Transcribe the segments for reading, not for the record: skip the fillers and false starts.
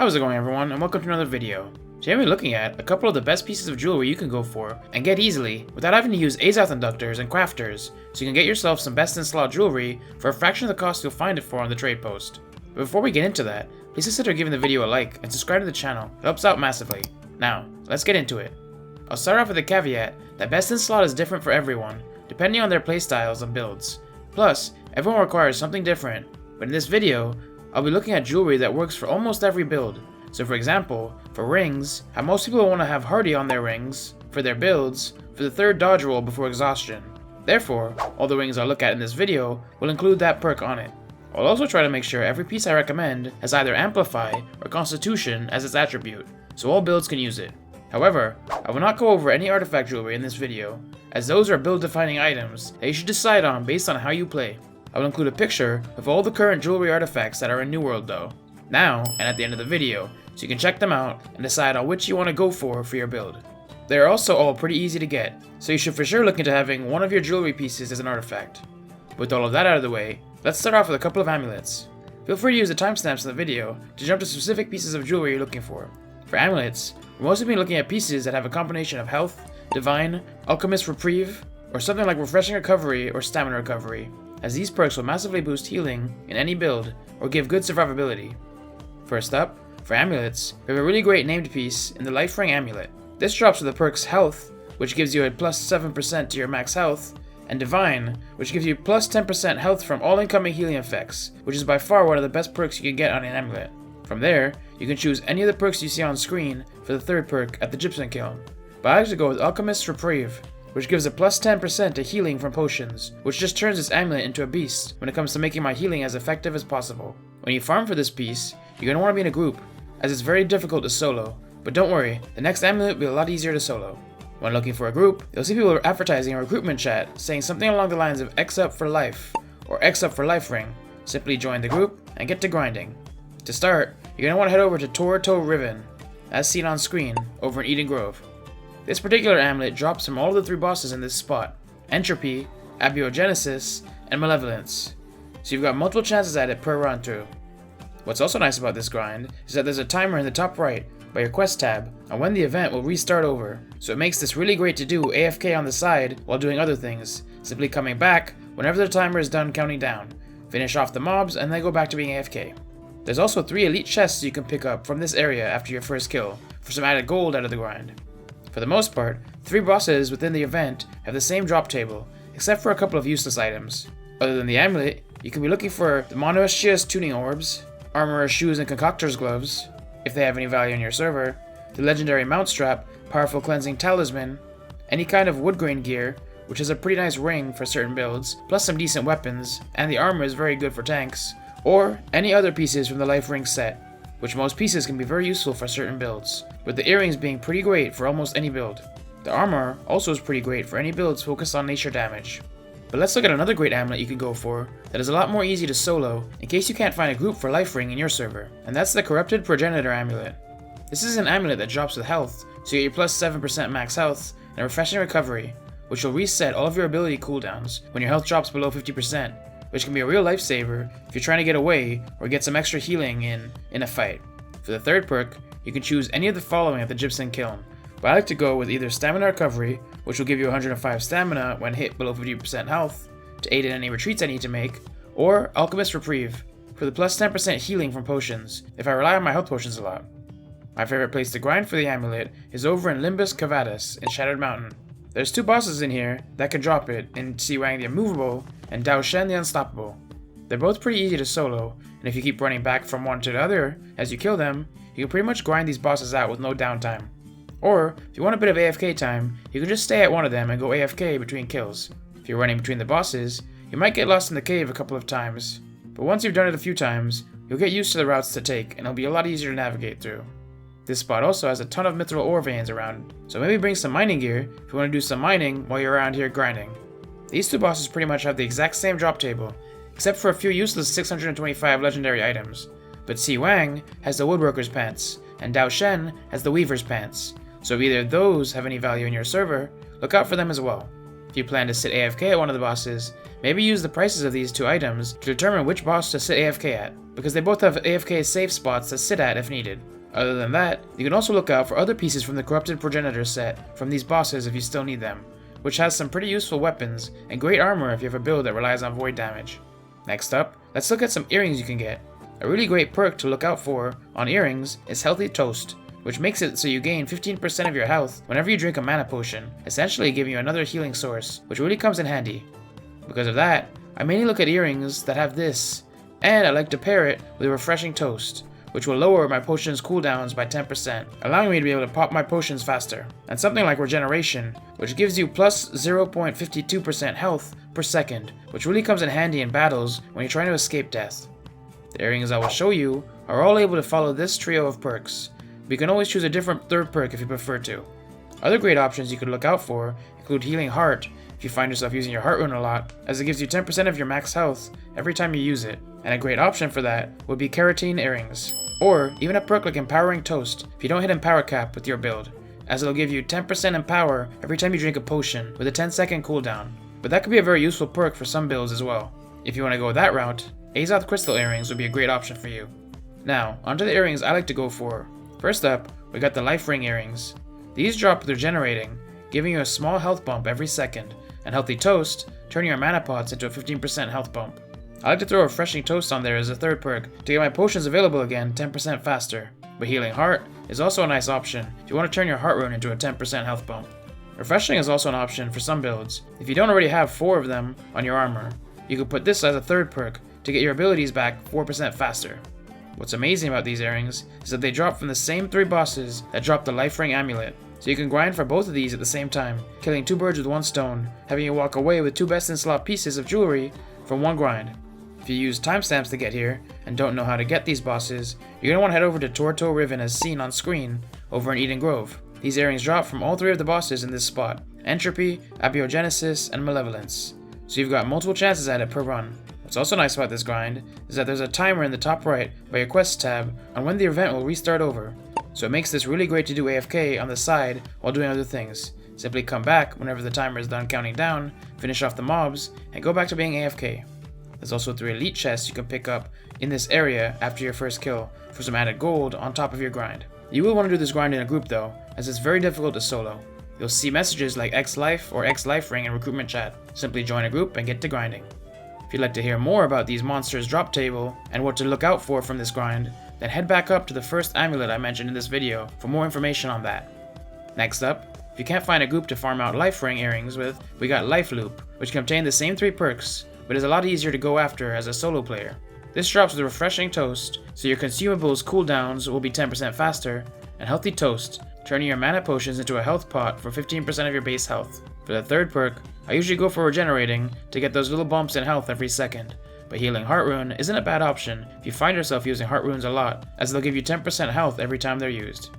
How's it going, everyone, and welcome to another video. Today we're looking at a couple of the best pieces of jewelry you can go for and get easily without having to use Azoth Inductors and Crafters, so you can get yourself some best-in-slot jewelry for a fraction of the cost you'll find it for on the trade post. But before we get into that, please consider giving the video a like and subscribe to the channel. It helps out massively. Now, let's get into it. I'll start off with a caveat that best-in-slot is different for everyone, depending on their playstyles and builds. Plus, everyone requires something different, but in this video, I'll be looking at jewelry that works for almost every build. So for example, for rings, how most people want to have Hardy on their rings, for their builds, for the third dodge roll before exhaustion. Therefore, all the rings I'll look at in this video will include that perk on it. I'll also try to make sure every piece I recommend has either Amplify or Constitution as its attribute, so all builds can use it. However, I will not go over any artifact jewelry in this video, as those are build-defining items that you should decide on based on how you play. I will include a picture of all the current jewelry artifacts that are in New World though, now and at the end of the video, so you can check them out and decide on which you want to go for your build. They are also all pretty easy to get, so you should for sure look into having one of your jewelry pieces as an artifact. With all of that out of the way, let's start off with a couple of amulets. Feel free to use the timestamps in the video to jump to specific pieces of jewelry you're looking for. For amulets, we're mostly been looking at pieces that have a combination of health, divine, alchemist reprieve, or something like refreshing recovery or stamina recovery, as these perks will massively boost healing in any build or give good survivability. First up, for amulets, we have a really great named piece in the Life Ring Amulet. This drops with the perks Health, which gives you a plus 7% to your max health, and Divine, which gives you plus 10% health from all incoming healing effects, which is by far one of the best perks you can get on an amulet. From there, you can choose any of the perks you see on screen for the third perk at the Gypsum Kiln. But I like to go with Alchemist's Reprieve, which gives a plus 10% to healing from potions, which just turns this amulet into a beast when it comes to making my healing as effective as possible. When you farm for this piece, you're going to want to be in a group, as it's very difficult to solo, but don't worry, the next amulet will be a lot easier to solo. When looking for a group, you'll see people advertising in a recruitment chat saying something along the lines of X up for life, or X up for life ring. Simply join the group and get to grinding. To start, you're going to want to head over to Torto Riven, as seen on screen, over in Eden Grove. This particular amulet drops from all of the 3 bosses in this spot: Entropy, Abiogenesis, and Malevolence. So you've got multiple chances at it per run through. What's also nice about this grind is that there's a timer in the top right by your quest tab on when the event will restart over, so it makes this really great to do AFK on the side while doing other things, simply coming back whenever the timer is done counting down, finish off the mobs, and then go back to being AFK. There's also 3 elite chests you can pick up from this area after your first kill, for some added gold out of the grind. For the most part, 3 bosses within the event have the same drop table, except for a couple of useless items. Other than the amulet, you can be looking for the Monoestia's tuning orbs, Armorer's shoes and Concoctor's gloves, if they have any value on your server, the legendary mount strap, powerful cleansing talisman, any kind of wood grain gear, which is a pretty nice ring for certain builds, plus some decent weapons, and the armor is very good for tanks, or any other pieces from the Life Ring set, which most pieces can be very useful for certain builds, with the earrings being pretty great for almost any build. The armor also is pretty great for any builds focused on nature damage. But let's look at another great amulet you can go for that is a lot more easy to solo in case you can't find a group for Life Ring in your server, and that's the Corrupted Progenitor Amulet. This is an amulet that drops with health, so you get your plus 7% max health and refreshing recovery, which will reset all of your ability cooldowns when your health drops below 50%, which can be a real lifesaver if you're trying to get away or get some extra healing in a fight. For the third perk, you can choose any of the following at the Gypsum Kiln, but I like to go with either Stamina Recovery, which will give you 105 stamina when hit below 50% health, to aid in any retreats I need to make, or Alchemist Reprieve, for the plus 10% healing from potions, if I rely on my health potions a lot. My favorite place to grind for the amulet is over in Limbus Cavatus in Shattered Mountain. There's 2 bosses in here that can drop it in Siwang the Immovable and Dao Shen the Unstoppable. They're both pretty easy to solo, and if you keep running back from one to the other as you kill them, you can pretty much grind these bosses out with no downtime. Or, if you want a bit of AFK time, you can just stay at one of them and go AFK between kills. If you're running between the bosses, you might get lost in the cave a couple of times, but once you've done it a few times, you'll get used to the routes to take and it'll be a lot easier to navigate through. This spot also has a ton of mithril ore veins around, so maybe bring some mining gear if you want to do some mining while you're around here grinding. These 2 bosses pretty much have the exact same drop table, except for a few useless 625 legendary items, but Siwang has the Woodworker's Pants, and Dao Shen has the Weaver's Pants. So if either of those have any value in your server, look out for them as well. If you plan to sit AFK at one of the bosses, maybe use the prices of these two items to determine which boss to sit AFK at, because they both have AFK safe spots to sit at if needed. Other than that, you can also look out for other pieces from the Corrupted Progenitor set from these bosses if you still need them, which has some pretty useful weapons and great armor if you have a build that relies on void damage. Next up, let's look at some earrings you can get. A really great perk to look out for on earrings is Healthy Toast, which makes it so you gain 15% of your health whenever you drink a mana potion, essentially giving you another healing source, which really comes in handy. Because of that, I mainly look at earrings that have this, and I like to pair it with a Refreshing Toast, which will lower my potions cooldowns by 10%, allowing me to be able to pop my potions faster. And something like Regeneration, which gives you plus 0.52% health per second, which really comes in handy in battles when you're trying to escape death. The earrings I will show you are all able to follow this trio of perks, but you can always choose a different third perk if you prefer to. Other great options you could look out for include Healing Heart if you find yourself using your Heart Rune a lot, as it gives you 10% of your max health every time you use it, and a great option for that would be Carotene Earrings. Or even a perk like Empowering Toast if you don't hit Empower Cap with your build, as it'll give you 10% Empower every time you drink a potion with a 10-second cooldown. But that could be a very useful perk for some builds as well. If you want to go that route, Azoth Crystal Earrings would be a great option for you. Now, onto the earrings I like to go for. First up, we got the Life Ring Earrings. These drop with Regenerating, giving you a small health bump every second, and Healthy Toast, turning your mana pots into a 15% health bump. I like to throw Refreshing Toast on there as a third perk to get my potions available again 10% faster, but Healing Heart is also a nice option if you want to turn your Heart Rune into a 10% health bump. Refreshing is also an option for some builds. If you don't already have 4 of them on your armor, you could put this as a third perk to get your abilities back 4% faster. What's amazing about these earrings is that they drop from the same 3 bosses that drop the Life Ring Amulet, so you can grind for both of these at the same time, killing 2 birds with 1 stone, having you walk away with 2 best-in-slot pieces of jewelry from 1 grind. If you use timestamps to get here, and don't know how to get these bosses, you're going to want to head over to Torto Riven as seen on screen, over in Eden Grove. These earrings drop from all 3 of the bosses in this spot, Entropy, Abiogenesis, and Malevolence, so you've got multiple chances at it per run. What's also nice about this grind is that there's a timer in the top right by your quest tab on when the event will restart over, so it makes this really great to do AFK on the side while doing other things. Simply come back whenever the timer is done counting down, finish off the mobs, and go back to being AFK. There's also 3 elite chests you can pick up in this area after your first kill for some added gold on top of your grind. You will want to do this grind in a group though, as it's very difficult to solo. You'll see messages like X Life or X Life Ring in recruitment chat. Simply join a group and get to grinding. If you'd like to hear more about these monsters' drop table and what to look out for from this grind, then head back up to the first amulet I mentioned in this video for more information on that. Next up, if you can't find a group to farm out Life Ring Earrings with, we got Life Loop, which contain the same 3 perks, but is a lot easier to go after as a solo player. This drops with Refreshing Toast, so your consumables cooldowns will be 10% faster, and Healthy Toast, turning your mana potions into a health pot for 15% of your base health. For the third perk, I usually go for Regenerating to get those little bumps in health every second, but Healing Heart Rune isn't a bad option if you find yourself using Heart Runes a lot, as they'll give you 10% health every time they're used.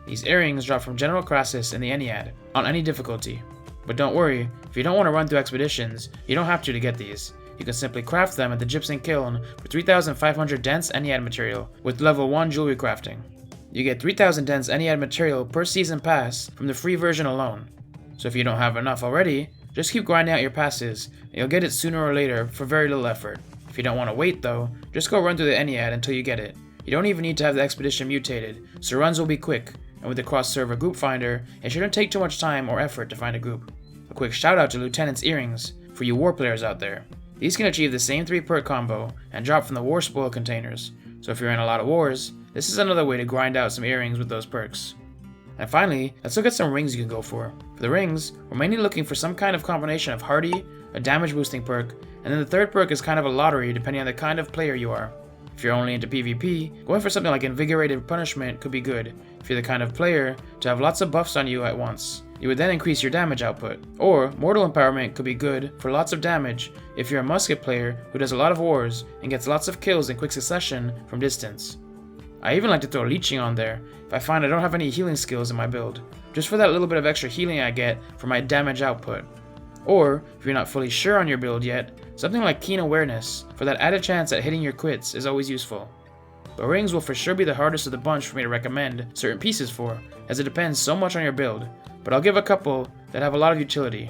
These earrings drop from General Crassus in the Ennead, on any difficulty. But don't worry, if you don't want to run through expeditions, you don't have to get these. You can simply craft them at the Gypsum Kiln for 3,500 dense Ennead material with level 1 jewelry crafting. You get 3,000 dense Ennead material per season pass from the free version alone. So if you don't have enough already, just keep grinding out your passes, and you'll get it sooner or later for very little effort. If you don't want to wait though, just go run through the Ennead until you get it. You don't even need to have the expedition mutated, so runs will be quick, and with the cross-server group finder, it shouldn't take too much time or effort to find a group. A quick shout out to Lieutenant's Earrings, for you war players out there. These can achieve the same 3 perk combo and drop from the war spoil containers, so if you're in a lot of wars, this is another way to grind out some earrings with those perks. And finally, let's look at some rings you can go for. For the rings, we're mainly looking for some kind of combination of Hardy, a damage boosting perk, and then the third perk is kind of a lottery depending on the kind of player you are. If you're only into PvP, going for something like Invigorated Punishment could be good if you're the kind of player to have lots of buffs on you at once. You would then increase your damage output. Or Mortal Empowerment could be good for lots of damage if you're a musket player who does a lot of wars and gets lots of kills in quick succession from distance. I even like to throw Leeching on there if I find I don't have any healing skills in my build, just for that little bit of extra healing I get for my damage output. Or, if you're not fully sure on your build yet, something like Keen Awareness for that added chance at hitting your crits is always useful. But rings will for sure be the hardest of the bunch for me to recommend certain pieces for, as it depends so much on your build, but I'll give a couple that have a lot of utility.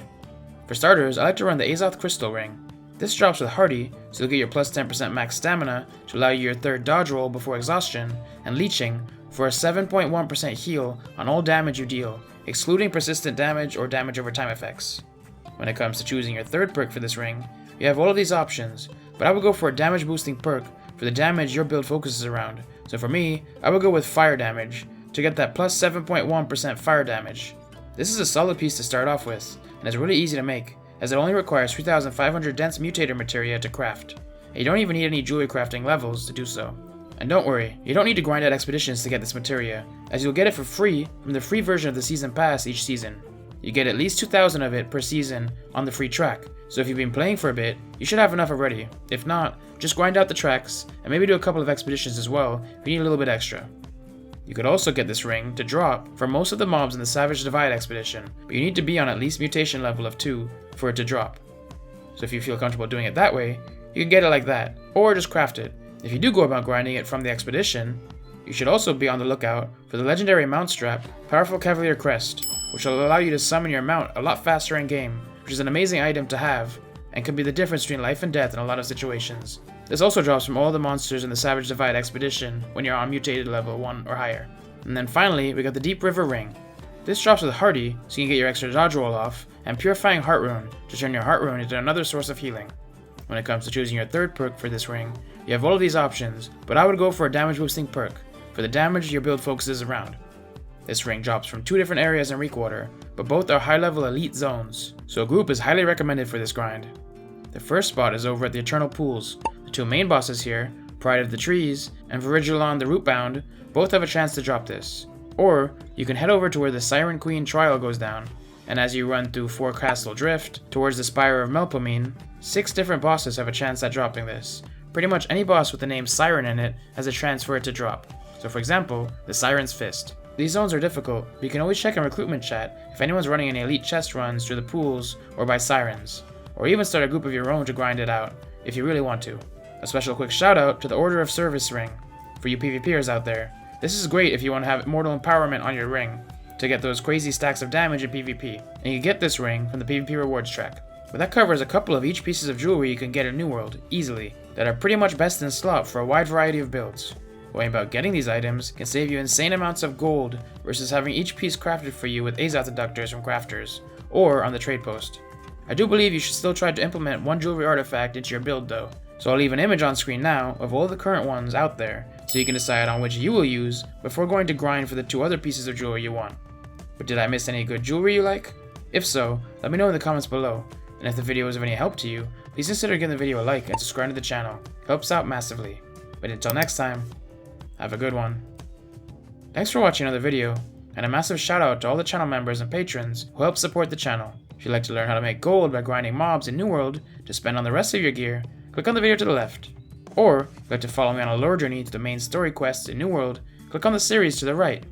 For starters, I like to run the Azoth Crystal Ring. This drops with Hardy, so you'll get your plus 10% max stamina to allow you your third dodge roll before exhaustion, and leeching for a 7.1% heal on all damage you deal, excluding persistent damage or damage over time effects. When it comes to choosing your third perk for this ring, you have all of these options, but I would go for a damage boosting perk for the damage your build focuses around. So for me, I would go with fire damage to get that plus 7.1% fire damage. This is a solid piece to start off with, and it's really easy to make, as it only requires 3,500 dense mutator materia to craft, and you don't even need any jewelry crafting levels to do so. And don't worry, you don't need to grind out expeditions to get this materia, as you'll get it for free from the free version of the season pass each season. You get at least 2,000 of it per season on the free track, so if you've been playing for a bit, you should have enough already. If not, just grind out the tracks, and maybe do a couple of expeditions as well if you need a little bit extra. You could also get this ring to drop for most of the mobs in the Savage Divide expedition, but you need to be on at least mutation level of 2 for it to drop. So if you feel comfortable doing it that way, you can get it like that, or just craft it. If you do go about grinding it from the expedition, you should also be on the lookout for the legendary mount strap, Powerful Cavalier Crest, which will allow you to summon your mount a lot faster in game, which is an amazing item to have, and can be the difference between life and death in a lot of situations. This also drops from all the monsters in the Savage Divide expedition when you're on mutated level 1 or higher. And then finally, we got the Deep River Ring. This drops with Hardy, so you can get your extra dodge roll off, and Purifying Heart Rune to turn your Heart Rune into another source of healing. When it comes to choosing your third perk for this ring, you have all of these options, but I would go for a damage boosting perk, for the damage your build focuses around. This ring drops from 2 different areas in Reekwater, but both are high level elite zones, so a group is highly recommended for this grind. The first spot is over at the Eternal Pools. The 2 main bosses here, Pride of the Trees and Virigilon the Rootbound, both have a chance to drop this. Or, you can head over to where the Siren Queen trial goes down, and as you run through Forecastle Drift towards the Spire of Melpomene, 6 different bosses have a chance at dropping this. Pretty much any boss with the name Siren in it has a chance for it to drop. So for example, the Siren's Fist. These zones are difficult, but you can always check in recruitment chat if anyone's running any elite chest runs through the pools or by sirens, or even start a group of your own to grind it out, if you really want to. A special quick shout out to the Order of Service ring, for you PvPers out there. This is great if you want to have Immortal Empowerment on your ring, to get those crazy stacks of damage in PvP, and you get this ring from the PvP rewards track. But that covers a couple of each pieces of jewelry you can get in New World, easily, that are pretty much best in slot for a wide variety of builds. Going about getting these items can save you insane amounts of gold versus having each piece crafted for you with Azoth Inductors from crafters, or on the trade post. I do believe you should still try to implement one jewelry artifact into your build though, so I'll leave an image on screen now of all the current ones out there, so you can decide on which you will use before going to grind for the 2 other pieces of jewelry you want. But did I miss any good jewelry you like? If so, let me know in the comments below, and if the video was of any help to you, please consider giving the video a like and subscribe to the channel. It helps out massively. But until next time, have a good one. Thanks for watching another video, and a massive shout out to all the channel members and patrons who help support the channel. If you'd like to learn how to make gold by grinding mobs in New World to spend on the rest of your gear, click on the video to the left. Or, if you'd like to follow me on a lore journey to the main story quests in New World, click on the series to the right.